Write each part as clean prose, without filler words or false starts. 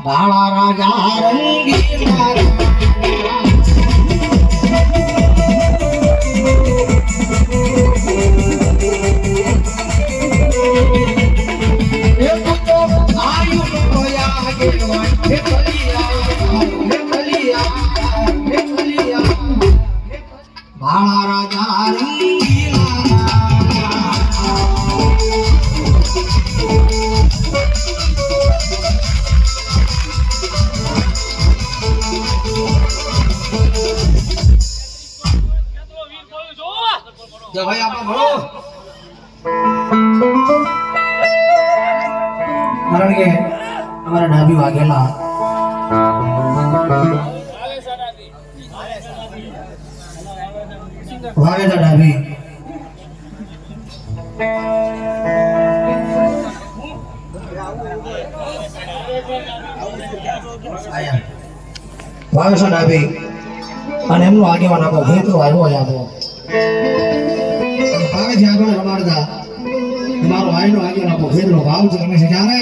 ભાળા રાજા રંગીલા ભાળા રાજા રંગીલા જો ભાઈ આપણે ભણો કારણ કે અમારા ડાબી વાગેલા વાગેલા ડાબી વાગેલા ડાબી અને એમનું આગેવાન આપો ભેતો આવ્યો યાદો ભાવે છે આગળ રમાડતા મારો ભાઈનો આગળ આપો ભેદનો ભાવ છે તમે જાણે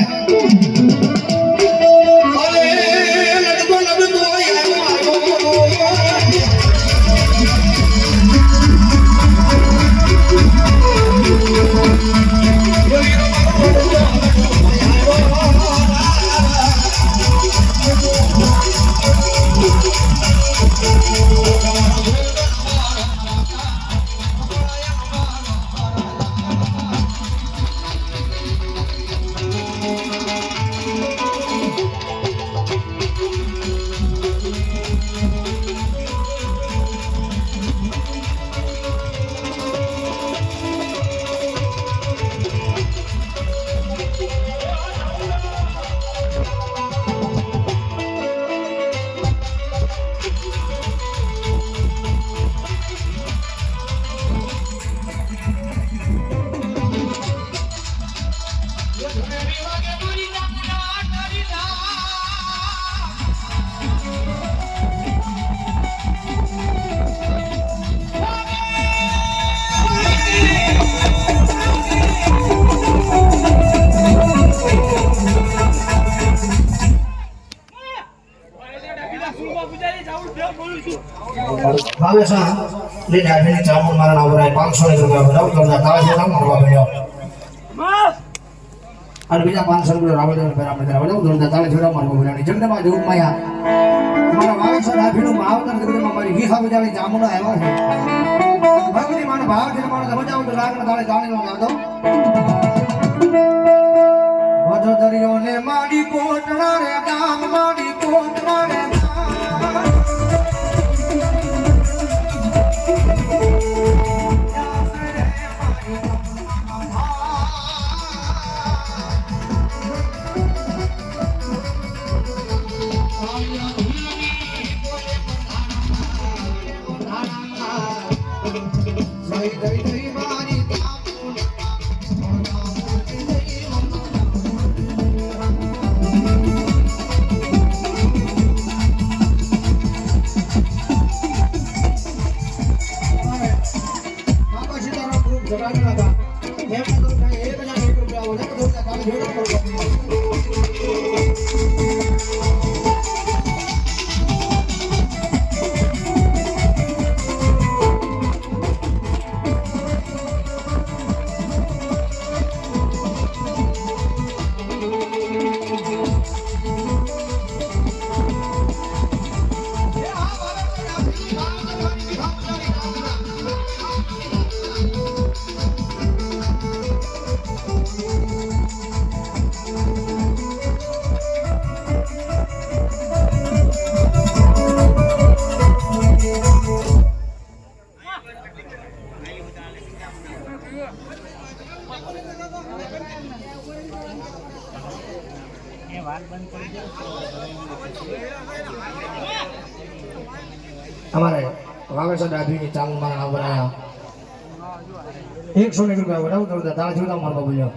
ભાવેશા લે ડાબીને ચામુંડ મારા નાવરાય 500 રૂપિયા ભરાવ તો તાળા છે નામ કરવા પડ્યો અને બીજા 500 રૂપિયા રાવણ પર આપણે કરાવડો તો તાળા છોડા મારવા પડ્યો જંગમાં જોગ માયા મારા ભાવેશા ડાબીનું માવતર કરીને મારી વિહા બજાવી ચામુંડ આવ્યા છે ભગની માનો ભાવ છે માનો બજાવ તો લાગને તાળે જાણી નો જાતો વધો દરિયો ને માડી કોટડા રે ગામ માડી કોટડા રે અમારે વાવેસર ડાભીની ચાંગ મારા બનાયા 100 રૂપિયા વડાવ તો તાળ જોતા મારવા બોલ્યો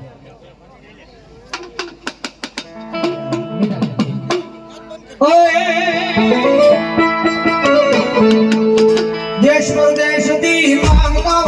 દેશ પરદેશ દી માંગતા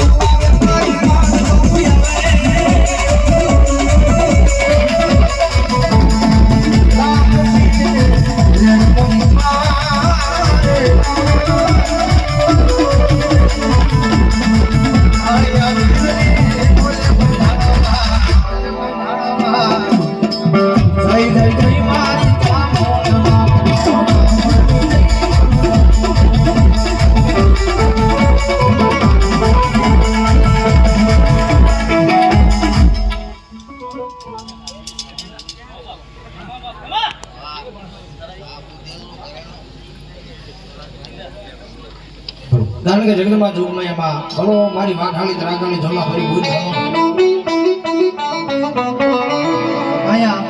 કારણ કે જગદંબા જોગમાં એમાં ભલો મારી વાત હાલી તરાગાની ઝોલા ભરી ભૂલ આયા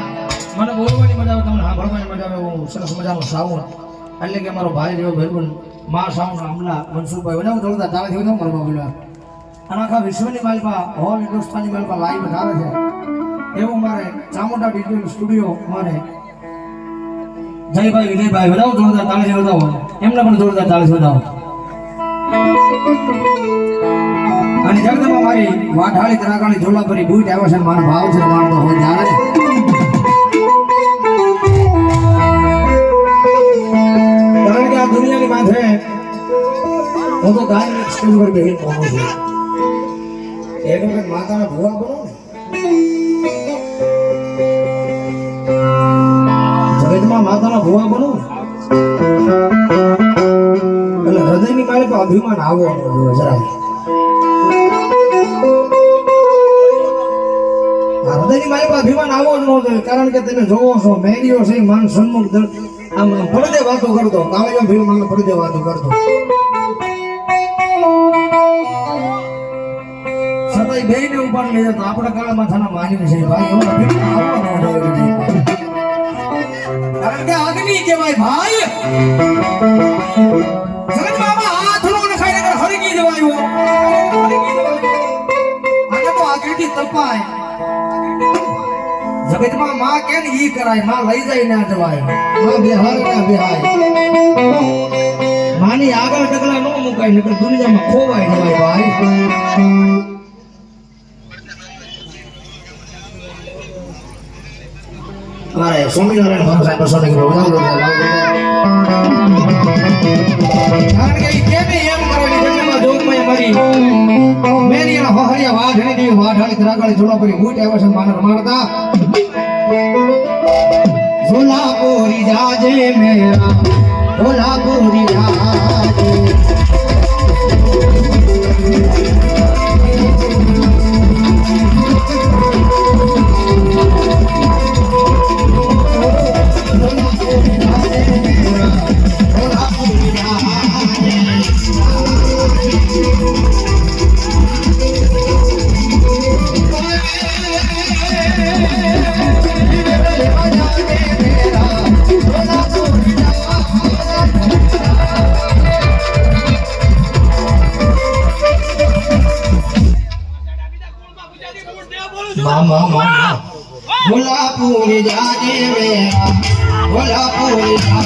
મને બોલવાની મજા આવે તમને સાંભળવાની મજા આવે હું સરસ મજાનો સાઉન્ડ એટલે કે મારો ભાઈ જેવો ભાઈબંધ મા સાઉન્ડ હમણાં મનસુખભાઈ બનાવું જોડતા તાળાથી વધારે મારવા બોલ્યા અને આખા વિશ્વની માલપા હોલ હિન્દુસ્તાની માલપા લાઈવ આવે છે એવું મારે ચામુંડા ડિજિટલ સ્ટુડિયો મારે જયભાઈ વિજયભાઈ વધાવો જોડતા તાળાથી વધાવો એમને પણ જોડતા તાળાથી વધાવો અને જગદંબા મારી વાઢાળી તરાગાળી ઝોલા ભરી બૂટ આવ્યો છે મારો ભાવ છે મારતો હોય જાણે કારણ કે આ દુનિયાની માથે હું તો ગાય સ્ટેજ પર બેહીને પહોંચું છું એક વખત માતાના ભુવા બનો ને જગતમાં માતાના ભુવા બનો એટલે હૃદયની મારે તો અભિમાન આવવાનું જોઈએ જરા હૃદયની મારે તો અભિમાન આવવો જ ન જોઈએ કારણ કે તમે જોવો છો મેરીઓ છે માન સન્મુખ આમ પડદે વાતો કરતો કાળજો ભીલ માન પડદે વાતો કરતો સતાઈ બેને ઉપાડ લઈ જતો આપણા કાળમાં થાના માનીને છે ભાઈ એવો અભિમાન આવવો ન જોઈએ કારણ કે અગ્નિ કહેવાય ભાઈ જગતમાં માં કે ને ઈ કરાય માં લઈ જાય ના જવાય માં બેહાર ના બેહાય માની આગળ ડગલા નો મુકાય નકર દુનિયામાં ખોવાય જવાય ભાઈ મારે સ્વામિનારાયણ ભગવાન સાહેબ બસો ને કારણ કે કેને એમ કરવાની જન્મમાં જોગમાં મારી મેરી આ હરિયા વાઢણી દી વાઢાળી તરાગાળી ઝોલા પરી બૂટ આવ્યા છે માનર મારતા ઝોલા પોરી જાજે મેરા ઝોલા પોરી જાજે ભોલાપુરી જાજે મેરા ભોલાપુરી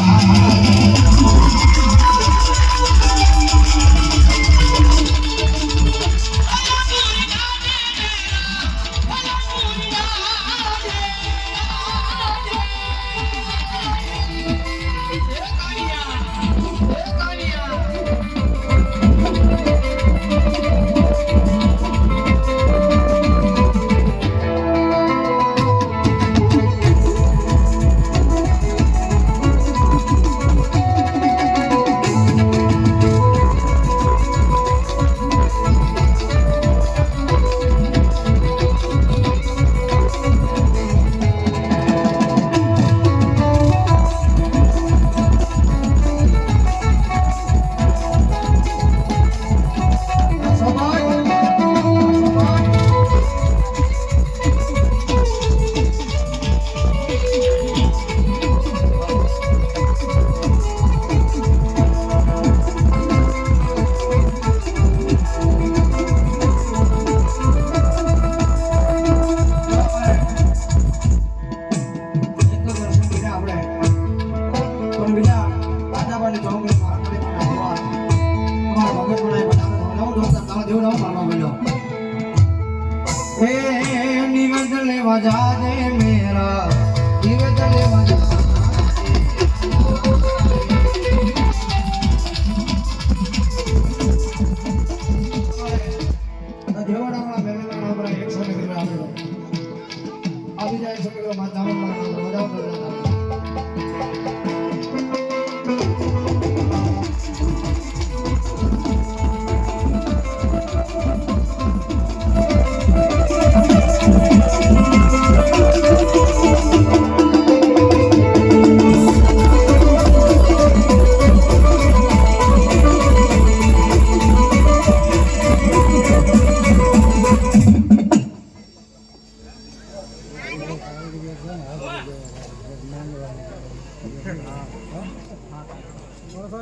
દેવરાવ મારવા બોલ્યો એ નિવેદન લેવા જાજે મેરા નિવેદન લેવા જા દેવરાવના બેનના ઉપર 100 રૂપિયા આવી જાય છે કે માતા મારવા વધાવ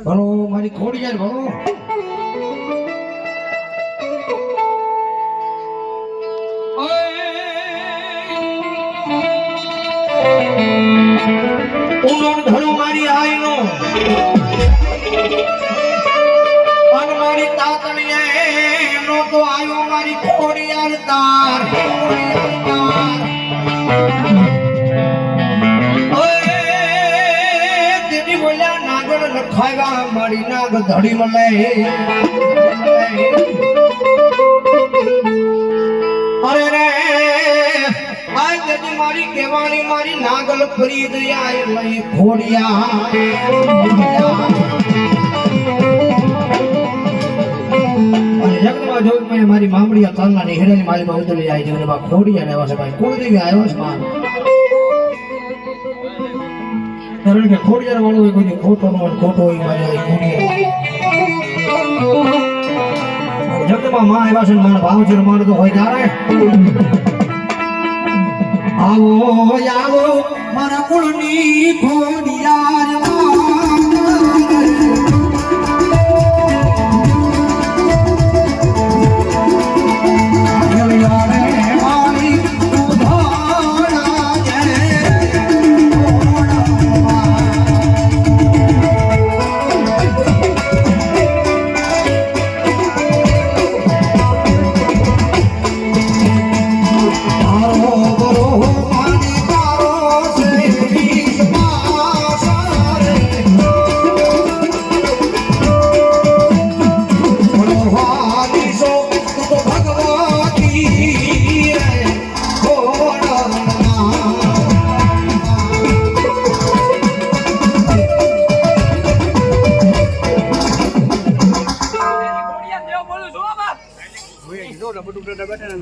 ભણો મારી ખોડી જાય ભણો ઉનોન ઘણો મારી આઈનો અન મારી તાતણીએ નો તો આયો મારી ખોડી યાર તાર ખાવા મારી નાગ ધડી મળે અરે રે આજ દેજી મારી કેવાણી મારી નાગલ ફરી દયા લઈ ઘોડિયા અને જગતમાં જોઈ મેં મારી મામડીયા તાલના નિહળેલી મારી માં ઉતરી આવી જગતમાં ઘોડિયા લેવા છે ભાઈ કોણ દેવી આવ્યો છે માં કારણ કે ખોડિયાર વાળો હોય કોઈ ખોટો નો ખોટો હોય મારી ખોડિયાર જગતમાં માં આવ્યા છે મારા ભાવ છે મારો તો હોય ત્યારે આવો આવો મારા કુળની ખોડિયાર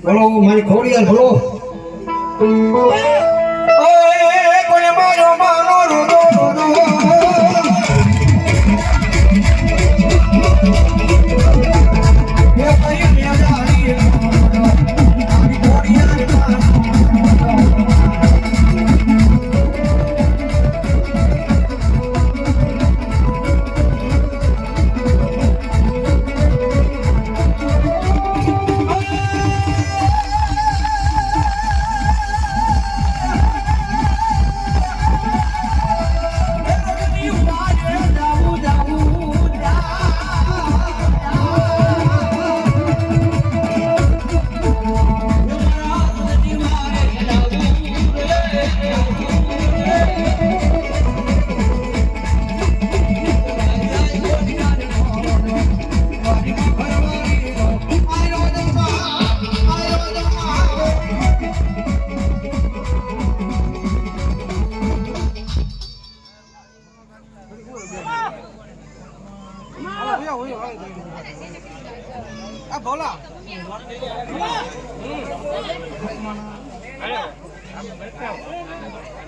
બોલો મારી ખોડિયાર બોલો ઓય કોને મારો માનો રૂદો રૂદો એ કઈ મેદારી મારી ખોડિયાર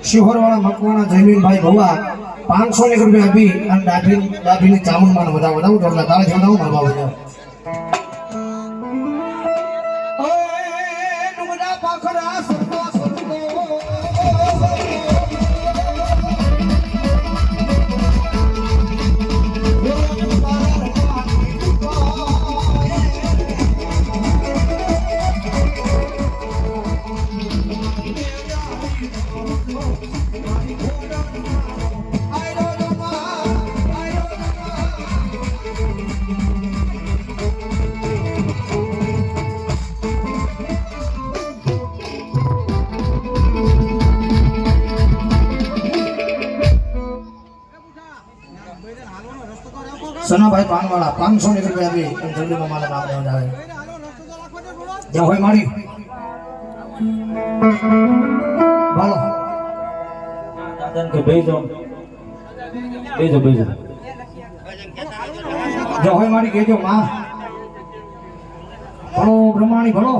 શિહોરવાળા મકવાણા જયમીનભાઈ ભવા 500 રૂપિયા આપી અને ડાભીની ચામુંડમાં વધાવું એટલે તારે જોડાવું મારવા વધાવ સનાભાઈ પાનવાળા 500 રૂપિયા આપી અને જલ્દીમાં મારા નામ નોંધાવે જ્યાં હોય મારી બોલો દાદા કે બેજો જો હોય મારી કહેજો માં ભણો બ્રહ્માણી ભણો